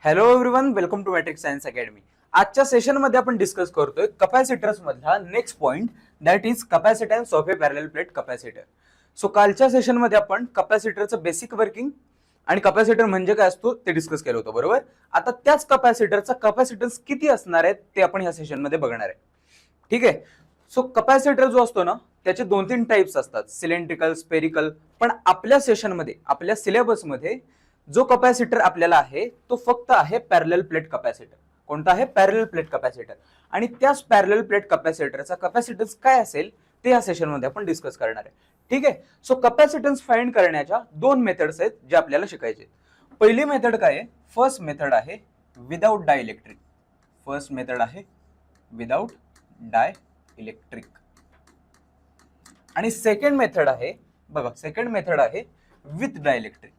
Hello everyone, welcome to Matrix Science Academy. आजच्या सेशनमध्ये आपण डिस्कस करतोय कपॅसिटर्स मधला next point, that is capacitance of a parallel plate capacitor. So कालच्या सेशनमध्ये आपण कपॅसिटरचं बेसिक वर्किंग आणि कपॅसिटर म्हणजे काय असतो ते डिस्कस केलं होतं, बरोबर. आता त्याच कपॅसिटरचा कपॅसिटन्स किती असणार आहे ते आपण या सेशनमध्ये बघणार आहे. ठीक आहे. सो कपॅसिटर जो असतो ना त्याचे 2-3 टाइप्स असतात, सिलेंड्रिकल, स्पेरिकल. पण आपल्या सेशनमध्ये, आपल्या सिलेबसमध्ये जो कपॅसिटर आपल्याला आहे तो फक्त आहे पॅरलल प्लेट कपॅसिटर. कोणता आहे? Parallel plate capacitor. आणि त्याच पॅरलल प्लेट कपॅसिटरचा कपॅसिटन्स काय असेल ते या सेशनमध्ये आपण डिस्कस करणार आहे. ठीक आहे. सो कपॅसिटन्स फाइंड करण्याच्या 2 मेथड्स आहेत जे आपल्याला शिकायचे. पहिली मेथड काय आहे? फर्स्ट मेथड आहे विदाउट डायइलेक्ट्रिक. फर्स्ट मेथड आहे विदाउट डायइलेक्ट्रिक. आणि सेकंड मेथड आहे, बघा, सेकंड मेथड आहे विथ डायइलेक्ट्रिक.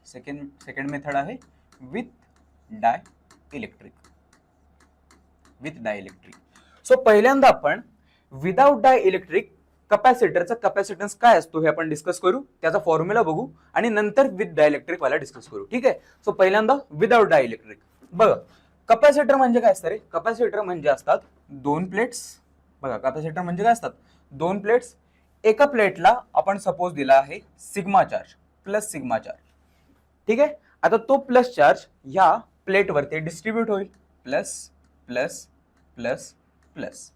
सेकंड मेथड आहे with dielectric. With dielectric. So पहिल्यांदा आपण विदाउट डायइलेक्ट्रिक कपॅसिटरचा कपॅसिटन्स काय असतो हे आपण डिस्कस करू, त्याचा फॉर्म्युला बघू आणि नंतर विथ डायइलेक्ट्रिक वाला डिस्कस करू. ठीक आहे. सो पहिल्यांदा विदाउट डायइलेक्ट्रिक. बघा, कपॅसिटर म्हणजे काय असतं रे? कपॅसिटर म्हणजे असतात 2 प्लेट्स. बघा, कपॅसिटर म्हणजे काय असतात? 2 प्लेट्स. एका प्लेटला आपण सपोज दिला आहे sigma charge, plus sigma charge. ठीक आहे. आता तो प्लस चार्ज ह्या प्लेटवरती डिस्ट्रीब्यूट होईल, प्लस प्लस प्लस प्लस,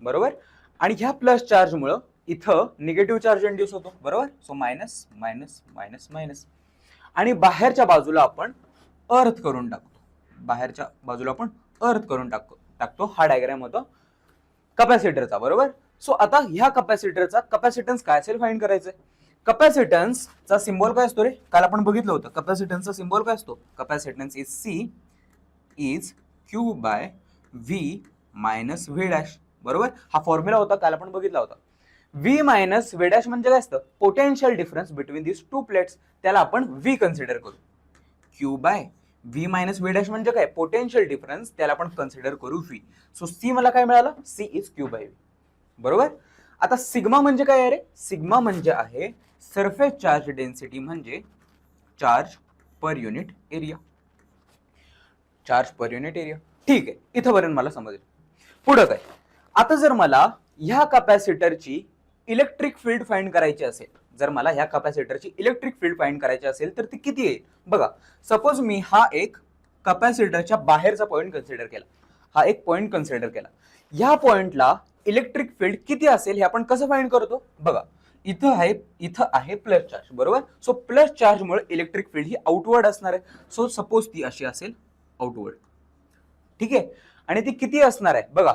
बरोबर. आणि ह्या प्लस चार्ज मुळे इथं निगेटिव्ह चार्ज इंड्यूस होतो, बरोबर. So minus minus minus minus. आणि बाहेरच्या बाजूला आपण अर्थ करून टाकतो. बाहेरच्या बाजूला आपण अर्थ करून टाकतो. हा डायग्राम होता कपॅसिटरचा, बरोबर. सो आता ह्या कपॅसिटरचा कपॅसिटन्स काय असेल फाइंड करायचंय. कपॅसिटन्सचा सिम्बॉल काय असतो रे? काल आपण बघितलं होतं. कपॅसिटन्सचा सिम्बॉल काय असतो? Capacitance is C is Q by V minus V dash, बरोबर. हा फॉर्म्युला होता, काल आपण बघितला होता. व्ही मायनस व्ही डॅश म्हणजे काय असतं? पोटेन्शियल डिफरन्स बिटवीन दिस 2 प्लेट्स. त्याला आपण व्ही कन्सिडर करू. Q by V minus V dash म्हणजे काय? Potential difference. त्याला आपण कन्सिडर करू व्ही. सो सी मला काय मिळालं? C is Q by V, बरोबर. आता सिग्मा म्हणजे काय आहे रे? सिग्मा म्हणजे आहे सरफेस चार्ज डेन्सिटी, म्हणजे charge per unit area. Charge per unit area. ठीक आहे, इथंपर्यंत मला समजेल. पुढं काय? आता जर मला ह्या कपॅसिटरची इलेक्ट्रिक फील्ड फाइंड करायची असेल, जर मला ह्या कपॅसिटरची इलेक्ट्रिक फील्ड फाइंड करायची असेल तर ती किती येईल? बघा, सपोज मी हा एक कपॅसिटरच्या बाहेरचा पॉइंट कन्सिडर केला. हा एक पॉइंट कन्सिडर केला. ह्या पॉइंटला इलेक्ट्रिक फील्ड किती असेल हे आपण कसं फाइंड करतो? बघा, इथं आहे प्लस चार्ज, बरोबर. सो प्लस चार्ज मुळे इलेक्ट्रिक फील्ड ही आउटवर्ड असणार आहे. सो सपोज ती अशी असेल, आउटवर्ड. ठीक आहे. आणि ती किती असणार आहे? बघा,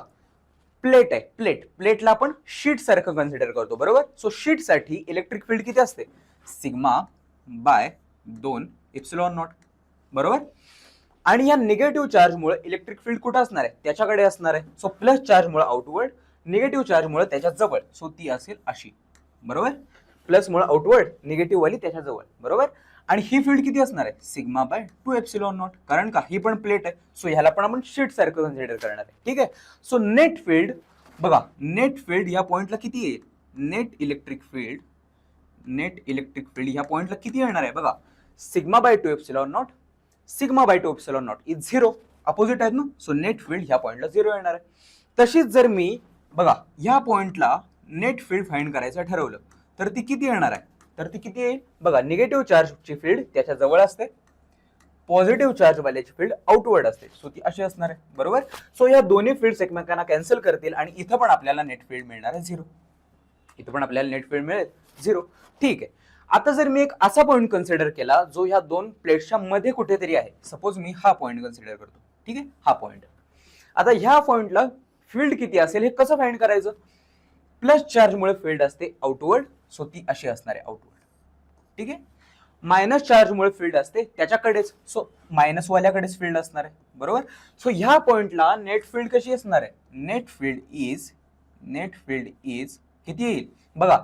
प्लेट आहे, प्लेटला आपण शीट सारखं कन्सिडर करतो, बरोबर. सो शीट साठी इलेक्ट्रिक फील्ड किती असते? सिग्मा बाय 2 एप्सिलॉन नॉट, बरोबर. आणि या निगेटिव्ह चार्ज मुळे इलेक्ट्रिक फील्ड कुठं असणार आहे? त्याच्याकडे असणार आहे. सो प्लस चार्ज मुळे आउटवर्ड, निगेटिव्ह चार्ज मुळे त्याच्या जवळ. सो ती असेल अशी, बरोबर. प्लस मुळे आउटवर्ड, निगेटिव्ह वाली त्याच्या जवळ, बरोबर. आणि ही फील्ड किती असणार आहे? सिग्मा बाय 2 एप्सिलॉन नॉट, कारण का ही पण प्लेट आहे. सो ह्याला पण आपण शीट सारखं कन्सिडर करणार आहे. ठीक आहे. सो नेट फील्ड, बघा, नेट फील्ड या पॉइंटला किती येईल? नेट इलेक्ट्रिक फील्ड ह्या पॉइंटला किती येणार आहे? बघा, sigma bye 2 epsilon naught, sigma bye 2 epsilon naught is 0. Opposite आहेत ना. सो नेट फील्ड ह्या पॉइंटला 0 येणार आहे. तशीच जर मी, बघा, ह्या पॉइंटला नेट फील्ड फाइंड करायचं ठरवलं तर ती किती येणार आहे? तर ती किती येईल? बघा, निगेटिव्ह चार्जची फील्ड त्याच्या जवळ असते, पॉझिटिव्ह चार्ज वाल्याची फील्ड आउटवर्ड असते. सो ती अशी असणार आहे, बरोबर. सो या दोन्ही फील्ड्स एकमेकांना कॅन्सल करतील आणि इथं पण आपल्याला नेट फील्ड मिळणार आहे 0. इथं पण आपल्याला नेट फील्ड मिळेल 0. ठीक आहे. आता जर मी एक असा पॉइंट कन्सिडर केला जो ह्या 2 प्लेट्सच्या मध्ये कुठेतरी आहे, सपोज मी हा पॉइंट कन्सिडर करतो. ठीक आहे, हा पॉइंट. आता ह्या पॉइंटला फील्ड किती असेल हे कसं फाइंड करायचं? प्लस चार्ज मुळे फील्ड असते आउटवर्ड, सो ती अशी असणार आहे, आउटवर्ड. ठीक आहे. मायनस चार्ज मुळे फील्ड असते त्याच्याकडेच, सो मायनस वाल्याकडेच फील्ड असणार आहे, बरोबर. सो ह्या पॉइंटला नेट फील्ड कशी असणार आहे? नेट फील्ड इज किती येईल? बघा,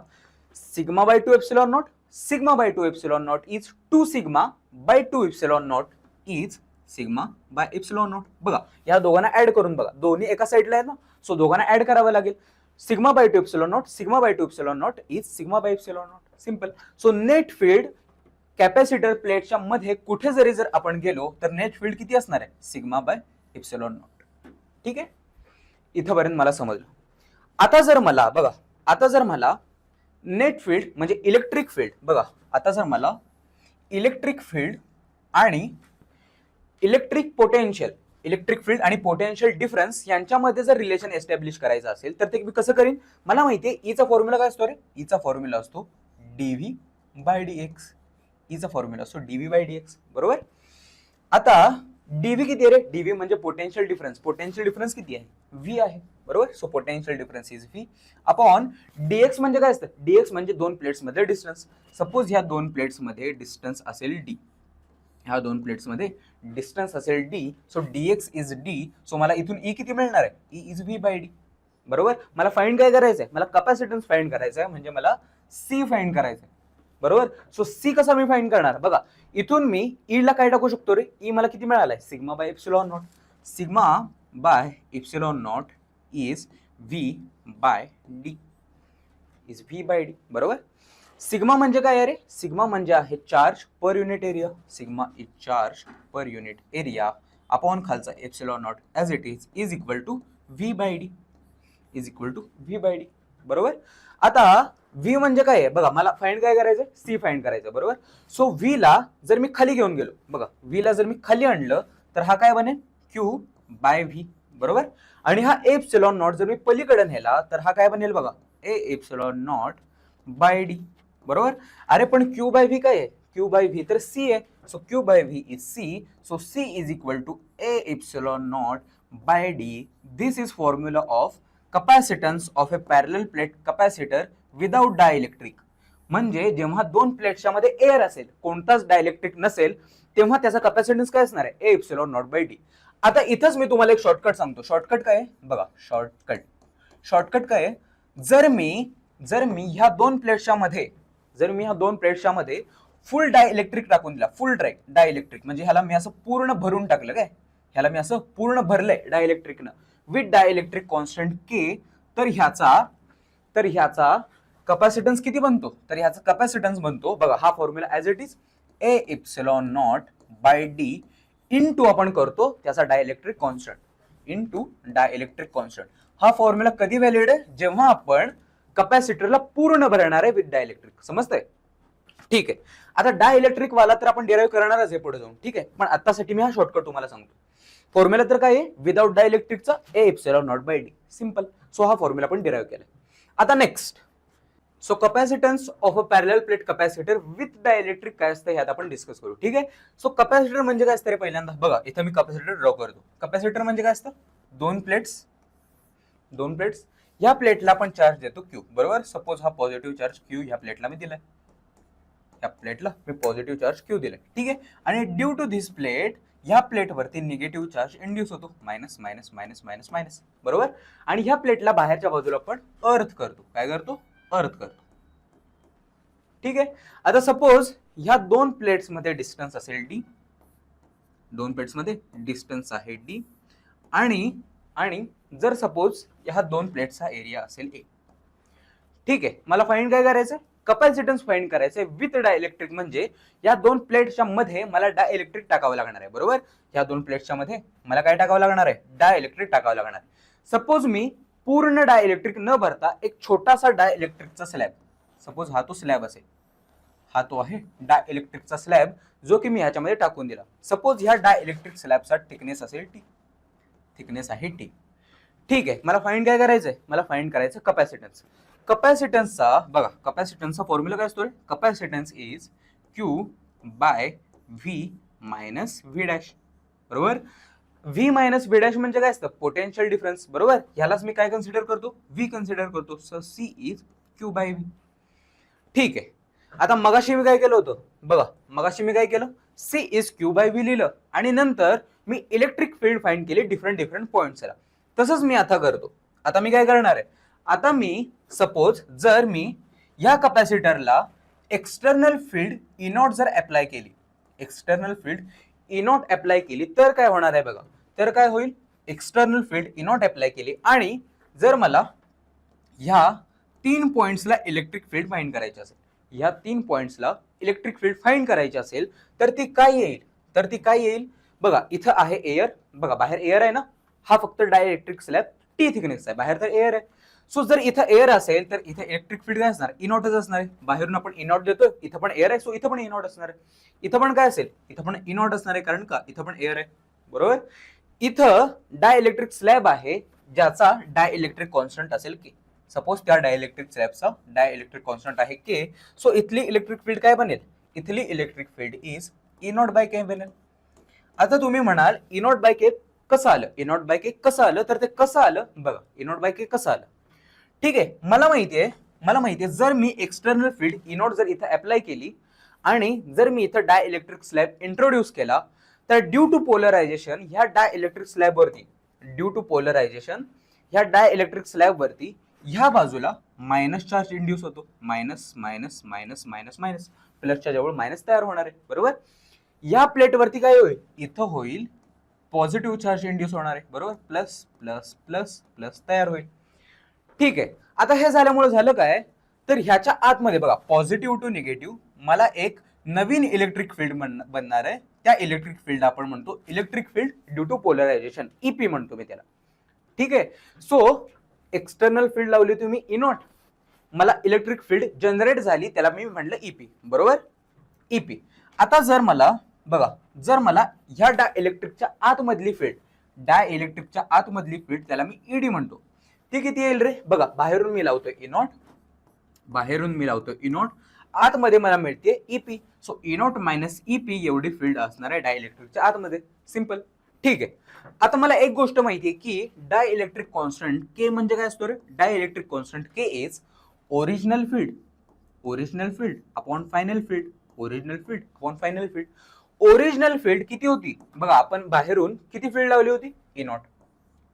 sigma bye 2 epsilon naught, sigma bye 2 epsilon naught is 2 sigma bye 2 epsilon naught is sigma by epsilon not. बघा, या दोघांना ऍड करून बघा, दोन्ही एका साईडला आहे ना. सो दोघांना ऍड करावं लागेल. Sigma bye 2 epsilon naught, sigma bye 2 epsilon naught is sigma by epsilon not. Simple. So net field capacitor प्लेटच्या मध्ये कुठे जर आपण गेलो तर नेट फील्ड किती असणार आहे, सिग्मा बाय एप्सिलॉन नॉट. ठीक आहे, इथपर्यंत मला समजलं. आता जर मला नेट फील्ड म्हणजे इलेक्ट्रिक फील्ड, बघा आता जर मला इलेक्ट्रिक फील्ड आणि इलेक्ट्रिक फील्ड आणि पोटेन्शियल डिफरन्स यांच्यामध्ये जर रिलेशन एस्टॅब्लिश करायचं असेल तर ते मी कसं करीन, मला माहितीये ईचा फॉर्म्युला काय असतो रे, ईचा फॉर्म्युला असतो dv बाय dx. ईचा फॉर्म्युला असतो dv बाय dx, बरोबर. आता dv किती आहे रे, dv म्हणजे पोटेन्शियल डिफरन्स किती आहे, v आहे, बरोबर. So potential difference is v upon dx म्हणजे काय असतं, dx म्हणजे दोन प्लेट्स मध्ये डिस्टन्स. सपोज ह्या दोन प्लेट्स मध्ये डिस्टन्स असेल d, ह्या दोन प्लेट्स मध्ये डिस्टन्स असेल d, so dx is d. So मला इथून e किती मिळणार आहे, e is v by d, बरोबर. मला फाइंड काय करायचंय, मला कॅपॅसिटन्स फाइंड करायचं आहे, म्हणजे मला c फाइंड करायचं आहे, बरोबर. सो c कसा मी फाइंड करणार, बघा इथून मी e ला काय टाकू शकतो रे, e मला किती मिळालाय, sigma by epsilon naught. Sigma by epsilon naught is v by d, is v by d, बरोबर. सिग्मा म्हणजे काय रे, सिग्मा म्हणजे आहे charge per unit area. Sigma is charge per unit area upon खालचा epsilon naught as it is equal to v by d, is equal to v by d, बरोबर. आता v म्हणजे काय आहे, बघा मला फाइंड काय करायचं, c फाइंड करायचं, बरोबर. सो v ला जर मी खाली घेऊन गेलो, बघा v ला जर मी खाली आणलं तर हा काय बनेल, q बाय v, बरोबर. आणि हा एप्सिलॉन नॉट जर मी पलीकडे नेला तर हा काय बनेल, बघा A epsilon not by d, बरोबर. अरे पण q बाय v काय आहे, q बाय v तर c आहे. So q by v is c. So c is equal to a epsilon not by d. This is formula of capacitance of a parallel plate capacitor without dielectric. म्हणजे जेव्हा दोन प्लेट्सच्या मध्ये air असेल, कोणताच dielectric नसेल, तेव्हा त्याचा कपॅसिटन्स काय असणार आहे, A epsilon not by D. आता इथंच मी तुम्हाला एक शॉर्टकट सांगतो. शॉर्टकट काय आहे, बघा शॉर्टकट काय आहे, जर मी ह्या दोन प्लेट्सच्या मध्ये फुल डायइलेक्ट्रिक टाकून दिला, फुल डायइलेक्ट्रिक म्हणजे ह्याला मी असं पूर्ण भरून टाकलं, काय ह्याला मी असं पूर्ण भरलंय डायइलेक्ट्रिकनं विथ डायइलेक्ट्रिक कॉन्स्टंट के, तर ह्याचा कपॅसिटन्स किती बनतो, तर ह्याचा कपॅसिटन्स बनतो, बघा हा formula as it is A epsilon not by D into आपण करतो त्याचा डायइलेक्ट्रिक कॉन्स्टंट. हा फॉर्म्युला कधी व्हॅलिड आहे, जेव्हा आपण कपॅसिटरला पूर्ण भरणार आहे विथ डायइलेक्ट्रिक, समजतंय. ठीक आहे, आता डायइलेक्ट्रिक वाला तर आपण डिराईव्ह करणारच आहे पुढे जाऊन, ठीक आहे. पण आतासाठी मी हा शॉर्टकट तुम्हाला सांगतो. फॉर्म्युला तर काय आहे, विदाउट डायइलेक्ट्रिकचा A epsilon not by D, simple. So हा फॉर्म्युला आपण डिराईव्ह केलाय. आता next, so capacitance of a parallel plate capacitor with dielectric काय असतं ह्यात आपण डिस्कस करू, ठीक आहे. सो कपॅसिटर म्हणजे काय असतं रे, पहिल्यांदा बघा इथं मी कपॅसिटर ड्रॉ करतो. कपॅसिटर म्हणजे काय असतं, दोन प्लेट्स, ह्या प्लेटला आपण चार्ज देतो Q, बरोबर. सपोज हा पॉझिटिव्ह चार्ज Q ह्या प्लेटला मी दिलाय, ह्या प्लेटला मी पॉझिटिव्ह चार्ज Q दिलाय, ठीक आहे. आणि ड्यू टू धिस प्लेट, ह्या प्लेटवरती निगेटिव्ह चार्ज इंड्यूस होतो, minus minus minus minus minus, बरोबर. आणि ह्या प्लेटला बाहेरच्या बाजूला आपण अर्थ करतो, काय करतो, अर्थ करतो, ठीक आहे. आता सपोज ह्या दोन प्लेट्स मध्ये डिस्टन्स असेल d, दोन प्लेट्स मध्ये डिस्टन्स आहे d, आणि जर सपोज ह्या दोन प्लेट्सचा एरिया असेल a, ठीक आहे. मला फाइंड काय करायचं, कपॅसिटन्स फाइंड करायचंय विथ डायइलेक्ट्रिक. म्हणजे या दोन प्लेट्सच्या मध्ये मला डायइलेक्ट्रिक टाकावं लागणार आहे, बरोबर. या दोन प्लेट्सच्या मध्ये मला काय टाकावं लागणार आहे, डायइलेक्ट्रिक टाकावं लागणार आहे. सपोज मी पूर्ण डायइलेक्ट्रिक न भरता एक छोटासा डायइलेक्ट्रिकचा स्लॅब, सपोज हा तो स्लॅब असेल, हा तो आहे डायइलेक्ट्रिकचा स्लॅब जो की मी ह्याच्यामध्ये टाकून दिला. सपोज ह्या डायइलेक्ट्रिक स्लॅबचा थिकनेस असेल t, थिकनेस आहे t, ठीक आहे. मला फाइंड काय करायचंय, मला फाइंड करायचं कपॅसिटन्स. कपॅसिटन्सचा बघा, कपॅसिटन्सचा फॉर्म्युला काय असतो रे, capacitance is Q by V minus V dash, बरोबर. V मायनस V डॅश म्हणजे काय असतं, पोटेन्शियल डिफरन्स, बरोबर. ह्यालाच मी काय कन्सिडर करतो, V कन्सिडर करतो. So C is Q by V, ठीक आहे. आता मगाशी मी काय केलं होतं, बघा मगाशी मी काय केलं, C is Q by V लिहिलं आणि नंतर मी इलेक्ट्रिक फील्ड फाइंड केली डिफरंट पॉइंट्सला. तसंच मी आता करतो. आता मी काय करणार आहे, आता मी सपोज जर मी ह्या कपॅसिटरला एक्सटर्नल फील्ड ई नॉट जर अप्लाय केली, external field E not apply केली तर काय होणार आहे बघा, तर काय होईल, external field E not apply केली आणि जर मला ह्या तीन पॉइंट्सला इलेक्ट्रिक फील्ड फाइंड करायचे असेल, ह्या 3 पॉइंट्सला इलेक्ट्रिक फील्ड फाइंड करायची असेल तर ती काय येईल बघा, इथं आहे एअर, बघा बाहेर एअर आहे ना, हा फक्त डायइलेक्ट्रिक स्लॅब टी थिकनेस आहे, बाहेर तर एअर आहे. सो जर इथं एअर असेल तर इथे इलेक्ट्रिक फील्ड काय असणार, इनॉटच असणार आहे. बाहेरून आपण इनॉट देतोय, इथं पण एअर आहे, सो इथं पण इनॉट असणार आहे. इथं पण काय असेल, इथं पण इनॉट असणार आहे, कारण का इथं पण एअर आहे. बरोबर. इथं डायइलेक्ट्रिक स्लॅब आहे ज्याचा डायइलेक्ट्रिक कॉन्स्टंट असेल के. सपोज त्या डायइलेक्ट्रिक स्लॅबचा डायइलेक्ट्रिक कॉन्स्टंट आहे के. सो इथली इलेक्ट्रिक फील्ड काय बनेल, इथली इलेक्ट्रिक फील्ड इज इनॉट बाय के बनेल. आता तुम्ही म्हणाल इनॉट बाय के कसं आलं, इनॉट बाय के कसं आलं, तर ते कसं आलं बघा, इनॉट बाय के कसं आलं. ठीक आहे, मला माहितीये जर मी एक्सटर्नल फील्ड इनॉट जर इथं अप्लाय केली आणि जर मी इथं डायइलेक्ट्रिक स्लॅब इंट्रोड्यूस केला तर ड्यू टू पोलरायझेशन ह्या डायइलेक्ट्रिक स्लॅब वरती ह्या बाजूला मायनस चार्ज इंड्यूस होतो. Minus minus minus minus minus, प्लसच्या जवळ मायनस तयार होणार आहे. बरोबर. या प्लेट वरती काय होईल, इथं होईल पॉझिटिव्ह चार्ज इंड्यूस होणार आहे. बरोबर. प्लस प्लस प्लस प्लस तयार होईल. ठीक आहे, आता हे झाल्यामुळे झालं काय, तर ह्याच्या आतमध्ये बघा पॉझिटिव्ह टू निगेटिव्ह मला एक नवीन इलेक्ट्रिक फील्ड बनणार आहे. त्या इलेक्ट्रिक फील्ड आपण म्हणतो electric field due to polarization, EP म्हणतो मी त्याला. ठीक आहे. सो एक्सटर्नल फील्ड लावली तुम्ही इनॉट, मला इलेक्ट्रिक फील्ड जनरेट झाली, त्याला मी म्हटलं ईपी. बरोबर. ईपी. आता जर मला बघा, जर मला ह्या डायइलेक्ट्रिकच्या आतमधली फील्ड त्याला मी ईडी म्हणतो, ती किती येईल रे बघा, बाहेरून मी लावतोय इनॉट, आतमध्ये मला मिळते ईपी. सो इनॉट मायनस ईपी एवढी फील्ड असणार आहे डायइलेक्ट्रिकच्या आतमध्ये. सिंपल. ठीक आहे. आता मला एक गोष्ट माहितीये की डायइलेक्ट्रिक कॉन्स्टंट के म्हणजे काय असतो रे, dielectric constant K is original field upon final field. Original field किती होती बघा, आपण बाहेरून किती फील्ड लावली होती, इनॉट.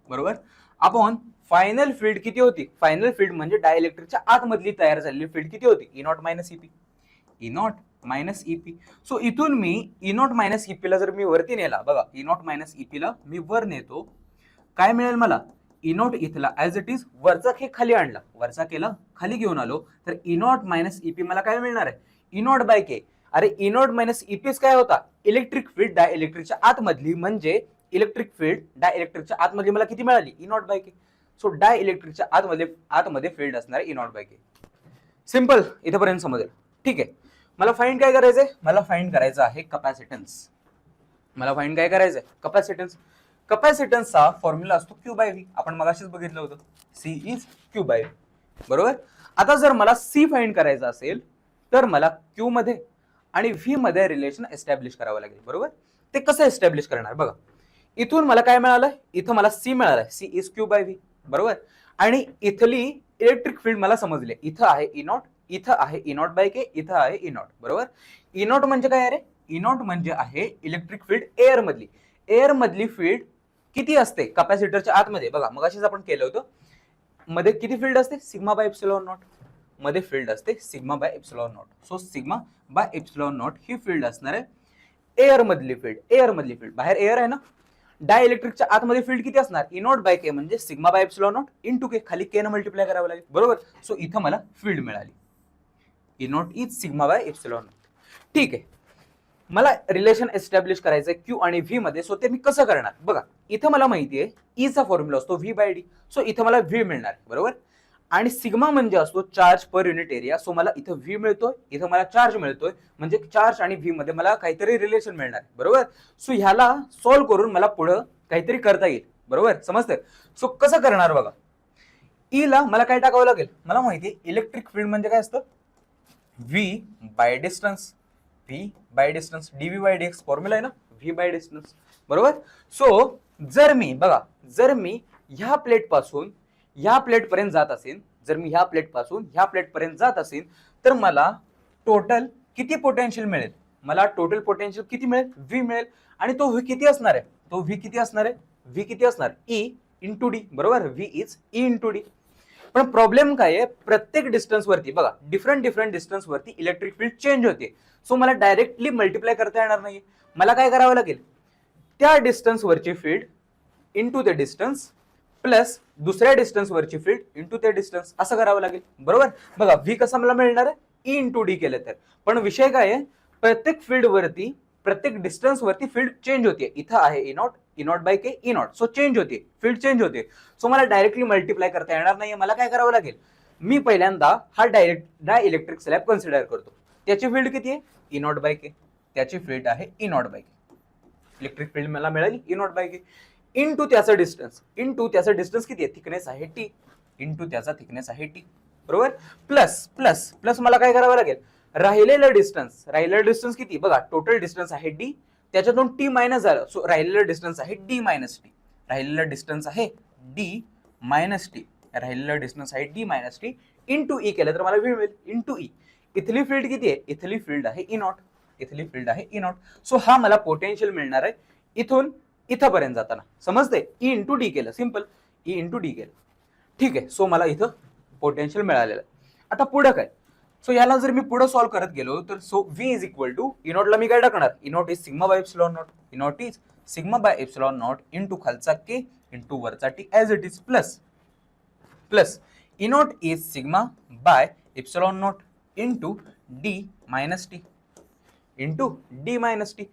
बरोबर. अपॉन फायनल फील्ड किती होती, फायनल फील्ड म्हणजे डायइलेक्ट्रिकच्या आतमधली तयार झालेली फील्ड किती होती, इनॉट मायनस ईपी. सो इथून मी इनॉट मायनस ईपी ला जर मी वरती नेला बघा, इनॉट मायनस ईपी ला मी वर नेतो, काय मिळेल मला, इनॉट इथला ऍज इट इज वरचा के खाली आणला, वरचा केला खाली घेऊन आलो, तर इनॉट मायनस ईपी मला काय मिळणार आहे, इनॉट बाय के. अरे इनॉट मायनस ईपीच काय होता, इलेक्ट्रिक फील्ड डायइलेक्ट्रिकच्या आतमधली, म्हणजे इलेक्ट्रिक फील्ड डायइलेक्ट्रिकच्या आतमधली मला किती मिळाली, इनॉट बाय के. सो डायइलेक्ट्रिकच्या आतमध्ये फील्ड असणार आहे इनॉट बाय के. सिंपल, इथपर्यंत समजेल. ठीक आहे. मला फाइंड काय करायचंय, मला फाइंड करायचं आहे कपॅसिटन्स. कपॅसिटन्सचा फॉर्म्युला असतो क्यू बाय व्ही, आपण मगाशीच बघितलं होतं, C is Q by V. बरोबर. आता जर मला सी फाइंड करायचं असेल तर मला क्यू मध्ये आणि व्ही मध्ये रिलेशन एस्टॅब्लिश करावं लागेल. बरोबर. ते कसं एस्टॅब्लिश करणार बघा, इथून मला काय मिळालं, इथं मला सी मिळालं, C is Q by V. बरोबर. आणि इथली इलेक्ट्रिक फील्ड मला समजले, इथं आहे इनॉट, इथं आहे इनॉट बाय के, इथं आहे इनॉट. बरोबर. इनॉट म्हणजे काय रे, इनॉट म्हणजे आहे इलेक्ट्रिक फील्ड एअर मधली फील्ड किती असते कॅपॅसिटरच्या आतमध्ये बघा, मगाशीच आपण केलं होतं, मध्ये किती फील्ड असते, सिग्मा बाय एप्सिलॉन नॉट मध्ये फील्ड असते, sigma by epsilon not. So sigma by epsilon not he field असणार आहे एअर मधली फील्ड. बाहेर एअर आहे ना, डायइलेक्ट्रिकच्या आतमध्ये फील्ड किती असणार, इनॉट बाय के म्हणजे sigma by epsilon naught into K, खाली के न मल्टिप्लाय करावं लागेल. बरोबर. सो इथं मला फील्ड मिळाली, E naught is sigma by epsilon naught. ठीक आहे. मला रिलेशन एस्टॅब्लिश करायचंय क्यू आणि व्ही मध्ये. सो ते मी कसं करणार बघा, इथं मला माहितीये ई चा फॉर्म्युला असतो व्ही बाय डी. सो इथं मला व्ही मिळणार. बरोबर. आणि सिग्मा म्हणजे असतो charge per unit area. So मला इथं व्ही मिळतोय, इथं मला चार्ज मिळतोय, म्हणजे चार्ज आणि व्ही मध्ये मला काहीतरी रिलेशन मिळणार. बरोबर. सो ह्याला सॉल्व्ह करून मला पुढं काहीतरी करता येईल. बरोबर. समजतंय. सो कसं करणार बघा, ई ला मला काय टाकावं लागेल, मला माहिती इलेक्ट्रिक फील्ड म्हणजे काय असतं, V by distance, DV by DX formula आहे ना, व्ही बाय डिस्टन्स. बरोबर. सो जर मी ह्या प्लेट पासून ह्या प्लेट पर्यंत जात असेल, तर मला टोटल किती पोटेन्शियल मिळेल, किती मिळेल, व्ही मिळेल. आणि तो व्ही किती असणार आहे, ई इंटू डी. बरोबर. V is E into D. पण प्रॉब्लेम काय आहे, प्रत्येक डिस्टन्स वरती बघा, डिफरंट डिस्टन्स वरती इलेक्ट्रिक फील्ड चेंज होते. सो मला डायरेक्टली मल्टिप्लाय करता येणार नाही, मला काय करावं लागेल, त्या डिस्टन्स वरची field into the distance plus दुसऱ्या डिस्टन्स वरची फील्ड इंटू ते डिस्टन्स, असं करावं लागेल. बरोबर. बघा व्ही कसा मला मिळणार आहे, ई इंटू डी केलं तर. पण विषय काय आहे, प्रत्येक फील्ड वरती प्रत्येक डिस्टन्स वरती फील्ड चेंज होते. इथं आहे E nought by K E nought, so change होते, फील्ड चेंज होते. सो मला डायरेक्टली मल्टिप्लाय करता येणार नाहीये. मला काय करावं लागेल, मी पहिल्यांदा हा डाय इलेक्ट्रिक स्लॅब कन्सिडर करतो. त्याची फील्ड किती आहे, ई नॉट बाय के. त्याची फील्ड आहे E nought by K. Electric field मला मिळाली E nought by K into त्याचा डिस्टन्स किती आहे, थिकनेस आहे टी, इंटू त्याचा थिकनेस आहे टी, बरोबर. प्लस प्लस प्लस मला काय करावं लागेल, राहिलेलं डिस्टन्स किती बघा, टोटल डिस्टन्स आहे डी, त्याच्यातून टी मायनस झालं, सो राहिलेलं डिस्टन्स आहे डी मायनस टी. राहिलेलं डिस्टन्स आहे डी मायनस टी, राहिलेलं डिस्टन्स आहे D minus T into E केलं तर मला व्ही मिळेल इंटू ई. इथली फील्ड किती आहे, इथली फील्ड आहे ई नॉट, इथली फील्ड आहे ई नॉट. सो हा मला पोटेन्शियल मिळणार आहे इथून इथपर्यंत जाताना. समजते, ई इंटू डी केलं, सिंपल ई इंटू डी केलं, ठीक आहे. सो मला इथं पोटेन्शियल मिळालेलं आहे. आता पुढं काय, सो याला जर मी पुढे सॉल्व्ह करत गेलो तर so V is equal to E नॉटला मी काय टाकणार, E naught is sigma by epsilon naught, E naught is sigma by epsilon naught into खालचा के इंटू वरचा T as it is, plus E naught is sigma by epsilon naught into D minus T into D minus T.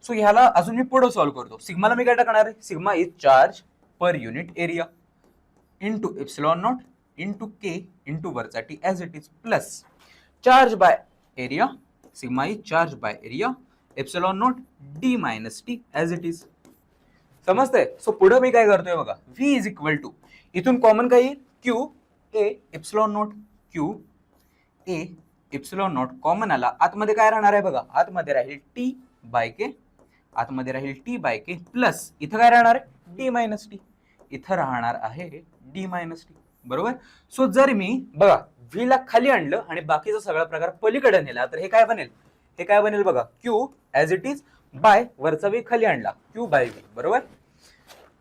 So ह्याला अजून मी पुढे solve करतो. सिग्माला मी काय टाकणार आहे, sigma is charge per unit area into epsilon naught into K into वरचा T as it is, plus charge by area, sigma is charge by area epsilon naught D minus T as it is. समजतंय. So पुढे मी काय करतोय बघा, V is equal to इथून common काय येईल, Q A epsilon naught, Q A epsilon naught common आला, आतमध्ये काय राहणार आहे बघा, आतमध्ये राहील टी बाय के, आतमध्ये राहील टी बाय के, प्लस इथं काय राहणार आहे डी मायनस टी, इथं राहणार आहे डी मायनस टी, बरोबर. सो जर मी बघा व्ही ला खाली आणलं आणि बाकीचा सगळा प्रकार पलीकडे नेला तर हे काय बनेल बघा, Q as it is by वरचा व्ही खाली आणला, क्यू बाय व्ही, बरोबर.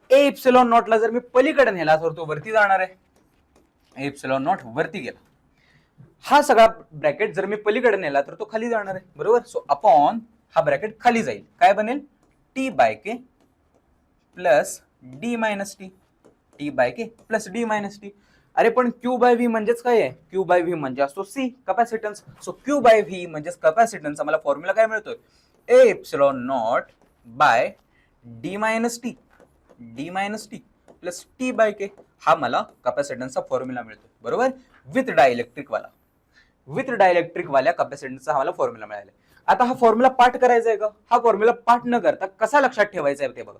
ए एप्सिलॉन नॉटला जर मी पलीकडे नेला तर तो वरती जाणार आहे, एप्सिलॉन नॉट वरती गेला. हा सगळा ब्रॅकेट जर मी पलीकडे नेला तर तो खाली जाणार आहे, बरोबर. सो अपॉन हा ब्रॅकेट खाली जाईल, काय बनेल, T by K plus D minus T, T by K plus D minus T. अरे पण क्यू बाय व्ही म्हणजेच काय आहे, क्यू बाय व्ही म्हणजे असतो C, capacitance. So Q by V म्हणजेच कॅपॅसिटन्स. मला फॉर्म्युला काय मिळतोय, A epsilon not by D minus T plus T by K. हा मला कॅपॅसिटन्सचा फॉर्म्युला मिळतोय, बरोबर. विथ डायइलेक्ट्रिक वाल्या कॅपॅसिटन्सचा हा मला फॉर्म्युला मिळाला. आता हा फॉर्म्युला पाठ करायचा आहे का, हा फॉर्म्युला पाठ न करता कसा लक्षात ठेवायचा आहे ते बघा,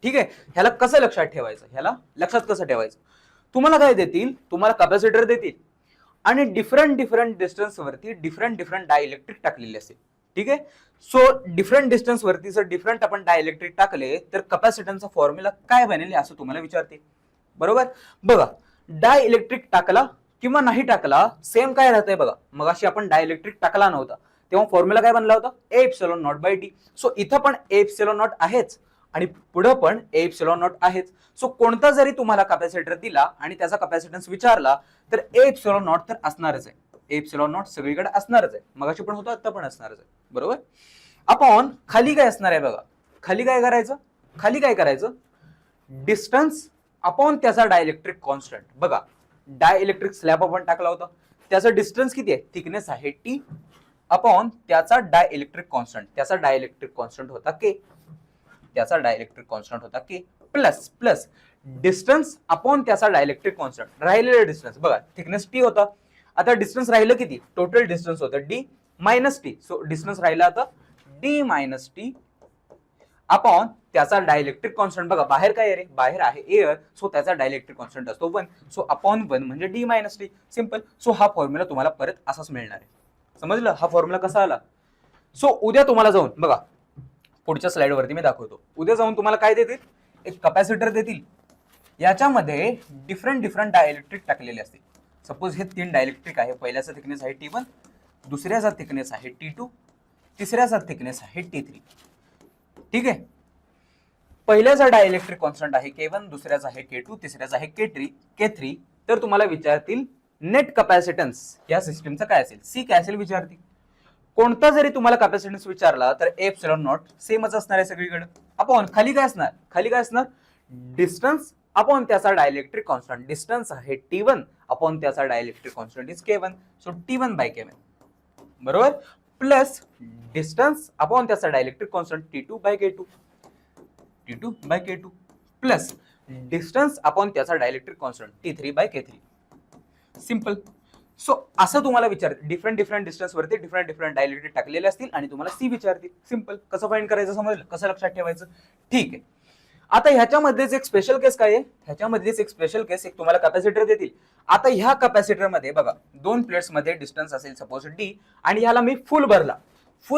ठीक आहे. ह्याला कसं लक्षात ठेवायचं, ह्याला लक्षात कसं ठेवायचं, तुम्हाला काय देतील, तुम्हाला कॅपॅसिटर देतील आणि डिफरंट डिस्टन्स वरती डिफरंट डायइलेक्ट्रिक टाकलेले असेल, ठीक आहे. सो डिफरंट डिस्टन्स वरती जर डिफरंट आपण डायइलेक्ट्रिक टाकले तर कॅपॅसिटन्सचा फॉर्म्युला काय बनेल असं तुम्हाला विचारते, बरोबर. बघा डायइलेक्ट्रिक टाकला किंवा नाही टाकला सेम काय राहतंय बघा, मगाशी आपण डायइलेक्ट्रिक टाकला नव्हता तेव्हा फॉर्म्युला काय बनला होता, A epsilon not by D. So इथं पण ए एप्सिलॉन नॉट आहेच आणि पुढं पण ए एप्सिलॉन नॉट आहेच. सो कोणता जरी तुम्हाला कॅपॅसिटर दिला आणि त्याचा कॅपॅसिटन्स विचारला तर ए एप्सिलॉन नॉट तर असणारच आहे, ए एप्सिलॉन नॉट सगळीकडे असणारच आहे, मगाशी पण होतं आता पण असणारच आहे, बरोबर. आपण खाली काय असणार आहे बघा, खाली काय करायचं, डिस्टन्स अपॉन त्याचा डायइलेक्ट्रिक कॉन्स्टंट. बघा डायइलेक्ट्रिक स्लॅब आपण टाकला होता, त्याचा डिस्टन्स किती आहे, थिकनेस आहे टी अपॉन त्याचा डायइलेक्ट्रिक कॉन्स्टंट होता के, प्लस डिस्टन्स अपॉन त्याचा डायइलेक्ट्रिक कॉन्स्टंट, राहिलेला डिस्टन्स बघा थिकनेस टी होता, आता डिस्टन्स राहिलं किती, टोटल डिस्टन्स होतं D minus T. So distance राहिला आता डी मायनस टी अपॉन त्याचा डायइलेक्ट्रिक कॉन्स्टंट. बघा बाहेर काय आहे, बाहेर आहे एअर, सो त्याचा डायइलेक्ट्रिक कॉन्स्टंट असतो 1, सो अपॉन 1 म्हणजे D minus T, simple. So हा फॉर्म्युला तुम्हाला परत असाच मिळणार आहे, समजलं हा फॉर्म्युला कसा आला. सो उद्या तुम्हाला जाऊन बघा पुढच्या स्लाइड वरती मी दाखवतो, उद्या जाऊन तुम्हाला काय देतील, एक कॅपॅसिटर देतील, याच्यामध्ये डिफरंट डायइलेक्ट्रिक टाकलेले असतील. सपोज हे 3 डायइलेक्ट्रिक आहे, पहिल्याचा थिकनेस आहे T1, दुसऱ्याचा थिकनेस आहे T2, तिसऱ्याचा थिकनेस आहे T3, ठीक आहे. पहिल्याचा डायइलेक्ट्रिक कॉन्स्टंट आहे K1, दुसऱ्याचा आहे K2, तिसऱ्याचा आहे K3. तर तुम्हाला विचारतील नेट कॅपॅसिटन्स या सिस्टमचा काय असेल, सी काय असेल विचारतील. कोणता जरी तुम्हाला कॅपॅसिटन्स विचारला तर एप्सिलॉन नॉट सेमच असणार आहे सगळीकडे. अपॉन खाली काय असणार, डिस्टन्स अपॉन त्याचा डायइलेक्ट्रिक कॉन्स्टंट, डिस्टन्स आहे T1 अपॉन त्याचा dielectric constant is K1, so T1 by K1, बरोबर, प्लस डिस्टन्स अपॉन त्याचा dielectric constant T2 by K2 plus distance upon त्याचा dielectric constant T3 by K3. Simple. So असं तुम्हाला विचारते, different distance वरती different dielectric टाकलेले असतील आणि तुम्हाला सी विचारतील. सिंपल. कसं फाइंड करायचं समजलं, कसं लक्षात ठेवायचं. ठीक आहे. आता ह्याच्यामध्येच एक स्पेशल केस काय आहे, ह्याच्यामध्येच एक स्पेशल केस, एक तुम्हाला कॅपॅसिटर देतील. आता ह्या कॅपॅसिटर मध्ये बघा, दोन प्लेट्स मध्ये डिस्टन्स असेल सपोज डी, आणि ह्याला मी फुल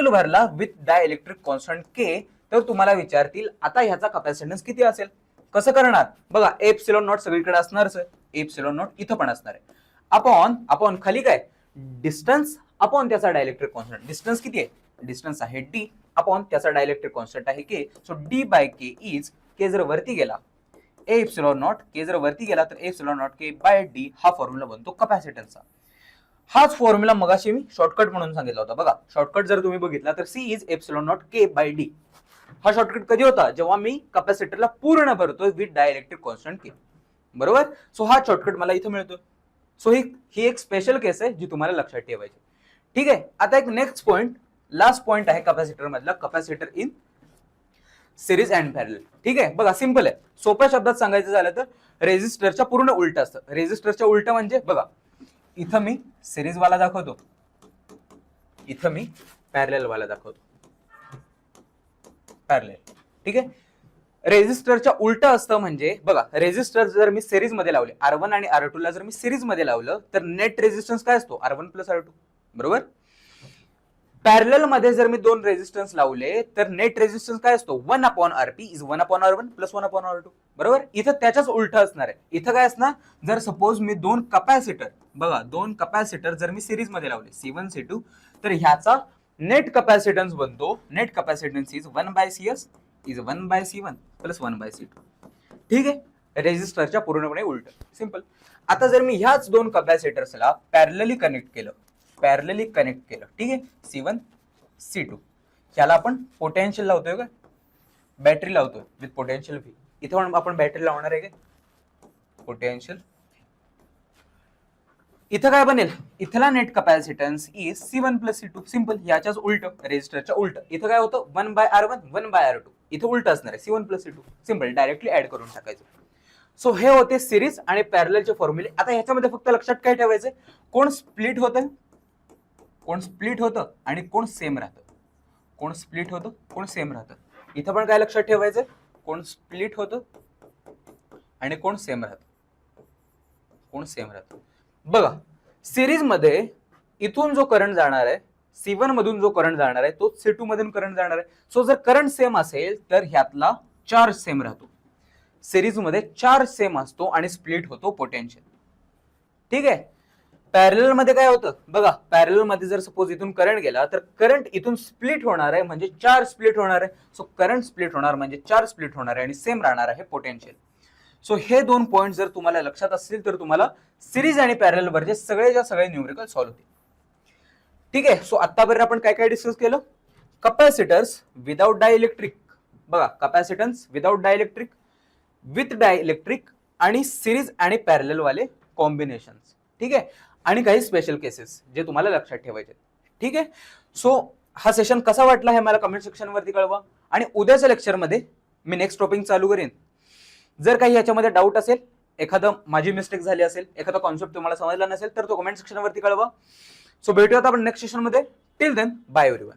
भरला विथ डायइलेक्ट्रिक कॉन्स्टंट के, तर तुम्हाला विचारतील आता ह्याचा कॅपॅसिटन्स किती असेल. कसं करणार बघा, एप्सिलॉन नॉट सगळीकडे असणारच आहे, एप्सिलॉन नॉट इथं पण असणार आहे. अपॉन खाली काय, डिस्टन्स अपॉन त्याचा डायइलेक्ट्रिक कॉन्स्टंट. डिस्टन्स किती आहे, डिस्टन्स आहे डी, अपॉन त्याचा डायइलेक्ट्रिक कॉन्स्टंट आहे K. So D by K is, K जर वरती गेला ए एप्सिलॉन नॉट, के जर वरती गेला तर epsilon nought K by D हा फॉर्म्युला बनतो कॅपॅसिटन्सचा. हाच फॉर्म्युला मगाशी मी शॉर्टकट म्हणून सांगितला होता. बघा शॉर्टकट जर तुम्ही बघितला तर C is epsilon nought K by D. हा शॉर्टकट कधी होता, जेव्हा मी कॅपॅसिटरला पूर्ण भरतोय विथ डायइलेक्ट्रिक कॉन्स्टंट के. बरोबर. सो हा शॉर्टकट मला इथं मिळतो. सो ही एक स्पेशल केस आहे जी तुम्हाला लक्षात ठेवायची. ठीक आहे. आता एक नेक्स्ट पॉइंट, लास्ट पॉइंट आहे कॅपॅसिटर मधला, capacitor in series and parallel. ठीक आहे. बघा सिंपल आहे, सोप्या शब्दात सांगायचं झालं तर रेझिस्टरच्या पूर्ण उलट असतं. रेझिस्टरच्या उलट म्हणजे बघा, इथं मी सिरीज वाला दाखवतो, इथं मी पॅरलल वाला दाखवतो. पॅरलल. ठीक आहे. रेझिस्टरच्या उलट असतं म्हणजे बघा, रेझिस्टर जर मी सिरीज मध्ये लावले, R1 आणि R2 ला जर मी सिरीज मध्ये लावलं तर नेट रेझिस्टन्स काय असतो, R1 प्लस R2. बरोबर. पॅरलल मध्ये जर मी दोन रेझिस्टन्स लावले तर नेट रेझिस्टन्स काय असतो, 1 upon RP is 1 upon R1 plus 1 upon R2. बरोबर. इथं त्याच्याच उलट असणार आहे. इथं काय असणार, जर सपोज मी दोन कॅपॅसिटर, बघा दोन कॅपॅसिटर जर मी सिरीज मध्ये लावले C1 C2, तर ह्याचा नेट कॅपॅसिटन्स बनतो, net capacitance is 1 by CS is 1 by C1 plus 1 by C2. ठीक आहे. रेझिस्टरच्या पूर्णपणे उलट. सिंपल. आता जर मी ह्याच दोन कॅपॅसिटर्सला पॅरलली कनेक्ट केलं, ठीक आहे, C1 C2, ह्याला आपण पोटेन्शियल लावतोय का, बॅटरी लावतोय विथ पोटेन्शियल V. इथं आपण बॅटरी लावणार आहे का, पोटेन्शियल. इथं काय बनेल, इथला net capacitance is C1 plus C2. Simple. याच्याच उलट, रेझिस्टरच्या उलट. इथं काय होतं, 1 बाय R1 1 बाय R2. इथं उलट असणार आहे, C1 plus C2. Simple. Directly add करून टाकायचं. सो हे होते सिरीज आणि पॅरललचे फॉर्म्युले. आता ह्याच्यामध्ये फक्त लक्षात काय ठेवायचं, कोण स्प्लिट होतं आणि कोण सेम राहतं, कोण स्प्लिट होतं कोण सेम राहतं. इथं पण काय लक्षात ठेवायचं, कोण स्प्लिट होतं आणि कोण सेम राहतं. बघा सिरीज मध्ये इथून जो करंट जाणार आहे, C1 मधून जो करंट जाणार आहे तो C2 मधून करंट जाणार आहे. सो जर करंट सेम असेल तर ह्यातला चार्ज सेम राहतो. सिरीज मध्ये चार्ज सेम असतो आणि स्प्लिट होतो पोटेन्शियल. ठीक आहे. पॅरलल मध्ये काय होतं बघा, पॅरलल मध्ये जर सपोज इथून करंट गेला तर करंट इथून स्प्लिट होणार आहे म्हणजे चार्ज स्प्लिट होणार आहे. सो करंट स्प्लिट होणार म्हणजे चार्ज स्प्लिट होणार आहे आणि सेम राहणार आहे पोटेन्शियल. सो हे दोन पॉइंट जर तुम्हाला लक्षात असतील तर तुम्हाला सिरीज आणि पॅरलल वरचे सगळे न्यूमेरिकल सॉल्व्ह होतील. ठीक आहे. सो आतापर्यंत आपण काय काय डिस्कस केलं, कॅपॅसिटर्स विदाउट डायइलेक्ट्रिक, बघा capacitance without dielectric, with dielectric आणि सिरीज आणि पॅरलल वाले कॉम्बिनेशन्स. ठीक आहे. आणि काही स्पेशल केसेस जे तुम्हाला लक्षात ठेवायचे. ठीक आहे. सो हा सेशन कसा वाटला हे मला कमेंट सेक्शन वरती कळवा आणि उद्याच्या लेक्चरमध्ये मी नेक्स्ट टॉपिक चालू करेन. जर काही याच्यामध्ये डाऊट असेल, एखादं माझी मिस्टेक झाली असेल, एखादा कॉन्सेप्ट तुम्हाला समजला नसेल तर तो कमेंट सेक्शन वरती कळवा. सो भेटूयात आपण नेक्स्ट सेशन मध्ये. Till then bye everyone.